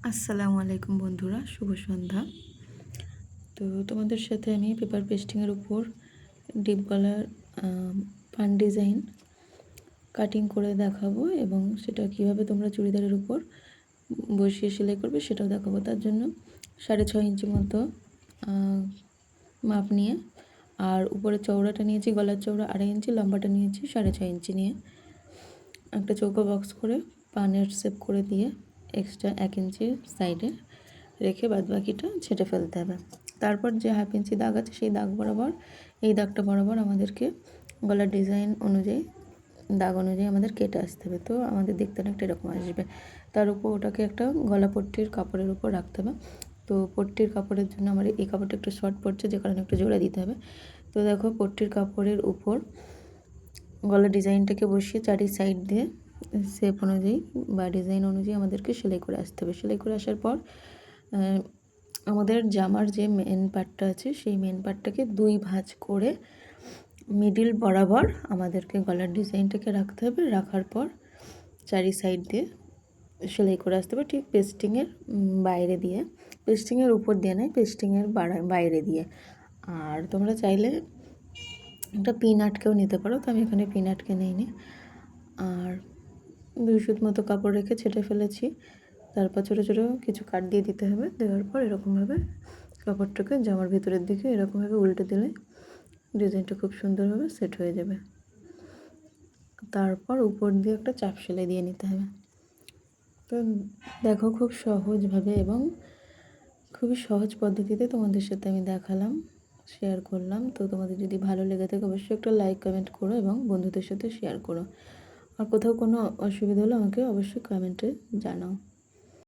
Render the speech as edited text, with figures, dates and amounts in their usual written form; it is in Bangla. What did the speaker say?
আসসালামু আলাইকুম বন্ধুরা, শুভ সন্ধ্যা। তো তোমাদের সাথে আমি পেপার পেস্টিংয়ের উপর ডিপ গলার পান ডিজাইন কাটিং করে দেখাবো এবং সেটা কিভাবে তোমরা চুড়িদারের উপর বসিয়ে সেলাই করবে সেটাও দেখাবো। তার জন্য 6.5 ইঞ্চি মতো মাপ নিয়ে, আর উপরে চওড়াটা নিয়েছি, গলার চওড়া 2.5 ইঞ্চি, লম্বাটা নিয়েছি 6.5 ইঞ্চি নিয়ে একটা চৌকো বক্স করে পানের শেপ করে দিয়ে এক্সট্রা 1 ইঞ্চি সাইডে রেখে বাদবাকিটা ছেঁটে ফেলতে হবে। তারপর যে 1/2 ইঞ্চি দাগ আছে সেই দাগ বরাবর, এই দাগটা বরাবর আমাদেরকে গলার ডিজাইন অনুযায়ী দাগ অনুযায়ী আমাদের কেটে আসতে হবে। তো আমাদের দেখতে অনেকটা এরকম আসবে। তার উপর ওটাকে একটা গলা পট্টির কাপড়ের উপর রাখতে হবে। তো পট্টির কাপড়ের জন্য আমার এই কাপড়টা একটু শর্ট পড়ছে, যে কারণে একটু জোড়া দিতে হবে। তো দেখো, পট্টির কাপড়ের উপর গলার ডিজাইনটাকে বসিয়ে চারি সাইড দিয়ে শেপ অনুযায়ী বা ডিজাইন অনুযায়ী আমাদেরকে সেলাই করে আসতে হবে। সেলাই করে আসার পর আমাদের জামার যে মেন পার্টটা আছে সেই মেন পার্টটাকে 2 ভাঁজ করে মিডিল বরাবর আমাদেরকে গলার ডিজাইনটাকে রাখতে হবে। রাখার পর চারি সাইড দিয়ে সেলাই করে আসতে হবে, ঠিক পেস্টিংয়ের বাইরে দিয়ে, পেস্টিংয়ের উপর দিয়ে নয়, পেস্টিংয়ের বাইরে দিয়ে। আর তোমরা চাইলে একটা পিন আটকেও নিতে পারো, তো আমি এখানে পিন আটকে নিইনি। আর 2 সুত মতো কাপড় রেখে ছেটে ফেলেছি। তারপর ছোটো ছোটো কিছু কাট দিয়ে দিতে হবে। দেওয়ার পর এরকমভাবে কাপড়টাকে জামার ভিতরের দিকে এরকমভাবে উল্টে দিলে ডিজাইনটা খুব সুন্দরভাবে সেট হয়ে যাবে। তারপর উপর দিয়ে একটা চাপ সেলাই দিয়ে নিতে হবে। তো দেখো, খুব সহজভাবে এবং খুবই সহজ পদ্ধতিতে তোমাদের সাথে আমি দেখালাম, শেয়ার করলাম। তো তোমাদের যদি ভালো লেগে থাকে অবশ্যই একটা লাইক কমেন্ট করো এবং বন্ধুদের সাথে শেয়ার করো। আর কোথাও কোনো অসুবিধা হলে আমাকে অবশ্যই কমেন্টে জানাও।